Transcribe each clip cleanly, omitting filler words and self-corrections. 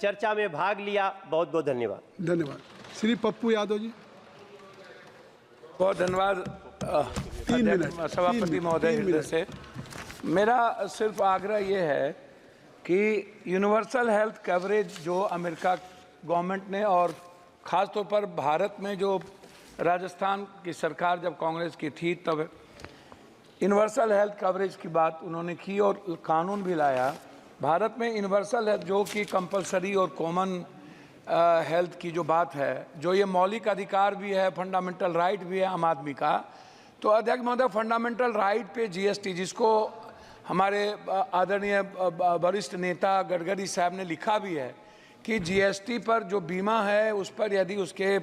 चर्चा में भाग लिया। बहुत बहुत धन्यवाद। धन्यवाद। श्री पप्पू यादव जी। बहुत धन्यवाद सभापति महोदय हृदय से। मेरा सिर्फ आग्रह ये है कि यूनिवर्सल हेल्थ कवरेज जो अमेरिका गवर्नमेंट ने और ख़ास तौर पर भारत में जो राजस्थान की सरकार जब कांग्रेस की थी तब यूनिवर्सल हेल्थ कवरेज की बात उन्होंने की और कानून भी लाया। भारत में यूनिवर्सल हेल्थ जो कि कंपलसरी और कॉमन हेल्थ की जो बात है, जो ये मौलिक अधिकार भी है, फंडामेंटल राइट भी है आम आदमी का। तो अध्यक्ष महोदय, फंडामेंटल राइट पे जीएसटी, जिसको हमारे आदरणीय वरिष्ठ नेता गडकरी साहब ने लिखा भी है कि जीएसटी पर जो बीमा है उस पर यदि उसके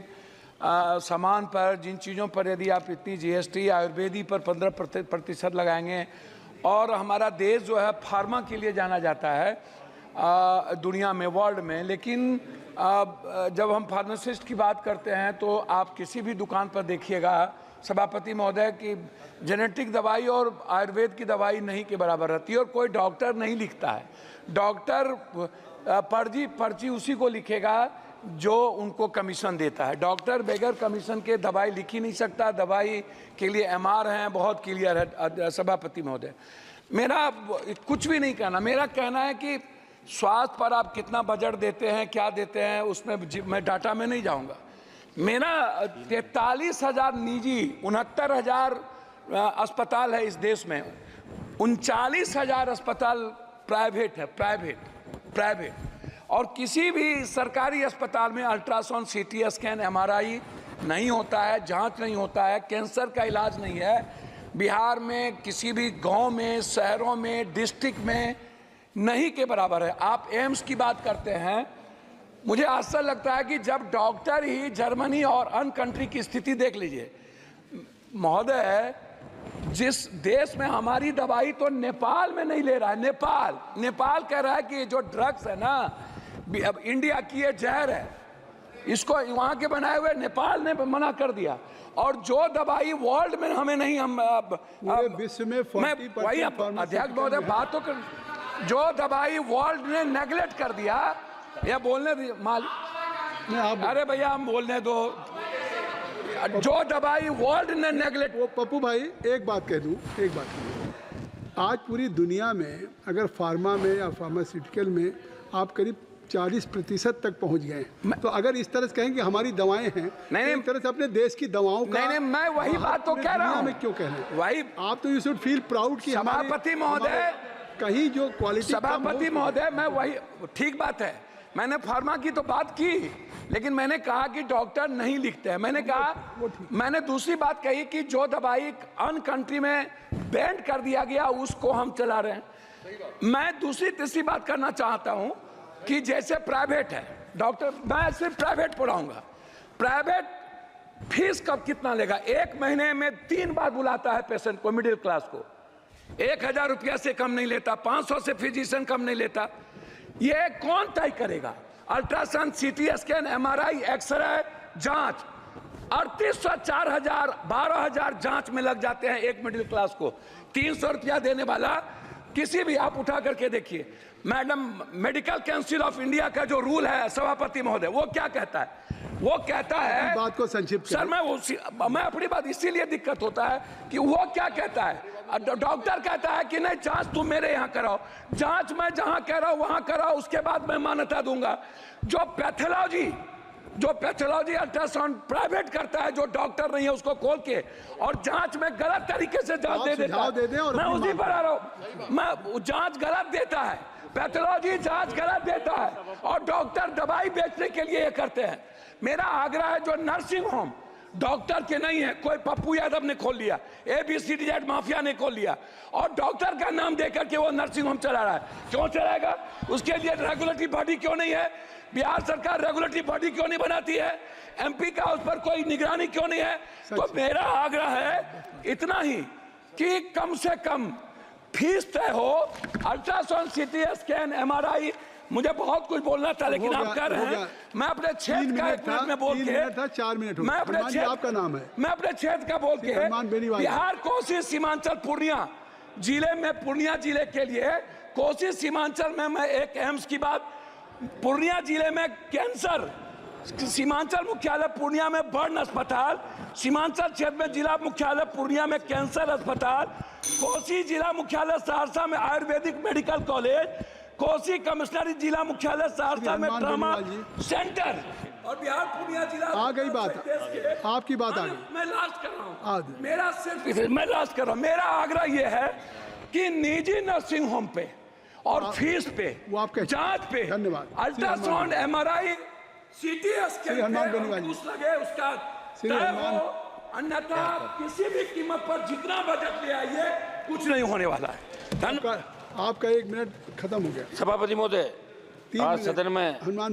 सामान पर जिन चीज़ों पर यदि आप इतनी जीएसटी, आयुर्वेदी पर 15% लगाएंगे, और हमारा देश जो है फार्मा के लिए जाना जाता है दुनिया में, वर्ल्ड में, लेकिन जब हम फार्मासिस्ट की बात करते हैं तो आप किसी भी दुकान पर देखिएगा सभापति महोदय की जेनेटिक दवाई और आयुर्वेद की दवाई नहीं के बराबर रहती है, और कोई डॉक्टर नहीं लिखता है। डॉक्टर पर्ची उसी को लिखेगा जो उनको कमीशन देता है। डॉक्टर बगैर कमीशन के दवाई लिख ही नहीं सकता। दवाई के लिए एमआर हैं, बहुत क्लियर है सभापति महोदय। मेरा कुछ भी नहीं कहना, मेरा कहना है कि स्वास्थ्य पर आप कितना बजट देते हैं, क्या देते हैं, उसमें मैं डाटा में नहीं जाऊंगा। मेरा 43,000 निजी, 69,000 अस्पताल है इस देश में, 39,000 अस्पताल प्राइवेट है, प्राइवेट। और किसी भी सरकारी अस्पताल में अल्ट्रासाउंड, सीटी स्कैन, एमआरआई नहीं होता है, जांच नहीं होता है, कैंसर का इलाज नहीं है। बिहार में किसी भी गांव में, शहरों में, डिस्ट्रिक्ट में नहीं के बराबर है। आप एम्स की बात करते हैं, मुझे आश्चर्य लगता है कि जब डॉक्टर ही जर्मनी और अन्य कंट्री की स्थिति देख लीजिए महोदय, जिस देश में हमारी दवाई तो नेपाल में नहीं ले रहा है। नेपाल कह रहा है कि जो ड्रग्स है ना, अब इंडिया की ये जहर है, इसको वहां के बनाए हुए नेपाल ने मना कर दिया। और जो दवाई वर्ल्ड में हमें नहीं, हम विश्व में वही अध्यक्ष महोदय बात तो कर, जो दवाई वर्ल्ड ने नेगलेक्ट कर दिया, या बोलने अरे भैया हम बोलने दो, जो दवाई वर्ल्ड ने नेगलेक्ट। वो पप्पू भाई एक बात कह दूं, आज पूरी दुनिया में अगर फार्मा में या फार्मास्यूटिकल में आप करीब 40% तक पहुंच गए, तो अगर इस तरह से कहें कि हमारी दवाएं हैं, नहीं, तो इस तरह से अपने देश की दवाओं का नहीं, मैं वही बात तो कह रहा हूं। मैं क्यों कह रहे हैं वही आप तो यू शुड फील प्राउड कि सभापति महोदय कहीं जो क्वालिटी। सभापति महोदय, मैं वही, ठीक बात है, मैंने फार्मा की तो बात की, लेकिन मैंने कहा कि डॉक्टर नहीं लिखते हैं। मैंने दूसरी बात कही कि जो दवाई अन्य कंट्री में बैन कर दिया गया उसको हम चला रहे हैं। मैं दूसरी तीसरी बात करना चाहता हूं कि जैसे प्राइवेट है डॉक्टर, मैं सिर्फ प्राइवेट पढ़ाऊंगा। प्राइवेट फीस कब कितना लेगा? 1 महीने में 3 बार बुलाता है पेशेंट को, मिडिल क्लास को। 1,000 रुपया से कम नहीं लेता, 500 से फिजिशियन कम नहीं लेता। ये कौन तय करेगा? Ultrasound, CT scan, MRI, x ray, जांच 3800, 4,000, 12,000 जांच में लग जाते हैं एक मिडिल क्लास को। 300 रुपया देने वाला किसी भी, आप उठा करके देखिए madam, medical council of India का जो रूल है सभापति महोदय, वो क्या कहता है? वो कहता है, बात को संक्षिप्त सर मैं अपनी बात, इसीलिए दिक्कत होता है कि वो क्या कहता है, डॉक्टर कहता है कि नहीं जांच तुम मेरे यहाँ कराओ, जांच मैं जहाँ कह रहा हूँ वहाँ कराओ, उसके बाद मैं मान्यता दूंगा। जो पैथोलॉजी अल्ट्रासाउंड प्राइवेट करता है, जो डॉक्टर नहीं है उसको खोल के और जांच में गलत तरीके से जांच दे देता है। मैं उसी पर आ रहा हूँ, मैं जांच गलत देता है, पैथोलॉजी जांच गलत देता है, और डॉक्टर दवाई बेचने के लिए ये करते हैं। मेरा आग्रह है, जो नर्सिंग होम डॉक्टर के नहीं है, कोई पप्पू यादव ने खोल लिया, ABCD माफिया ने खोल लिया, और डॉक्टर का नाम देकर के वो नर्सिंग होम चला रहा है। क्यों चलाएगा? उसके लिए रेगुलेटरी बॉडी क्यों नहीं है? बिहार सरकार रेगुलेटरी बॉडी क्यों नहीं बनाती है? MP का उस पर कोई निगरानी क्यों नहीं है? तो मेरा आग्रह है इतना ही कि कम से कम फीस तय हो। अल्ट्रासाउंड, सीटी स्कैन, MRI, मुझे बहुत कुछ बोलना था लेकिन आप कह रहे हैं, मैं अपने क्षेत्र का 1 मिनट में बोल के, 4 मिनट मैं अपने क्षेत्र, आपका नाम है, मैं अपने क्षेत्र का बोल के, बिहार, कोसी, सीमांचल, पूर्णिया जिले में, पूर्णिया जिले के लिए कोसी सीमांचल में मैं एक एम्स की बात पूर्णिया जिले में कैंसर, सीमांचल मुख्यालय पूर्णिया में बर्न अस्पताल, सीमांचल क्षेत्र में जिला मुख्यालय पूर्णिया में कैंसर अस्पताल, कोसी जिला मुख्यालय सहरसा में आयुर्वेदिक मेडिकल कॉलेज, कोसी कमिश्नरी जिला मुख्यालय सहरसा में ट्रॉमा सेंटर, और बिहार पूर्णिया जिला। आ गई बात, आपकी बात आ गई। मैं लास्ट कर रहा हूँ, आज मेरा सिर्फ मैं लास्ट कर रहा हूँ, मेरा आग्रह यह है कि निजी नर्सिंग होम पे और फीस पे, वो आपके जांच पे, धन्यवाद। अल्ट्रासाउंड, MRI, CT स्कैन घूस लगे उसका तय हो, अन्यथा किसी भी कीमत पर जितना बजट ले आइए कुछ नहीं होने वाला है। आपका 1 मिनट खत्म हो गया। सभापति महोदय, 3 आज मिनट सदन में हनुमान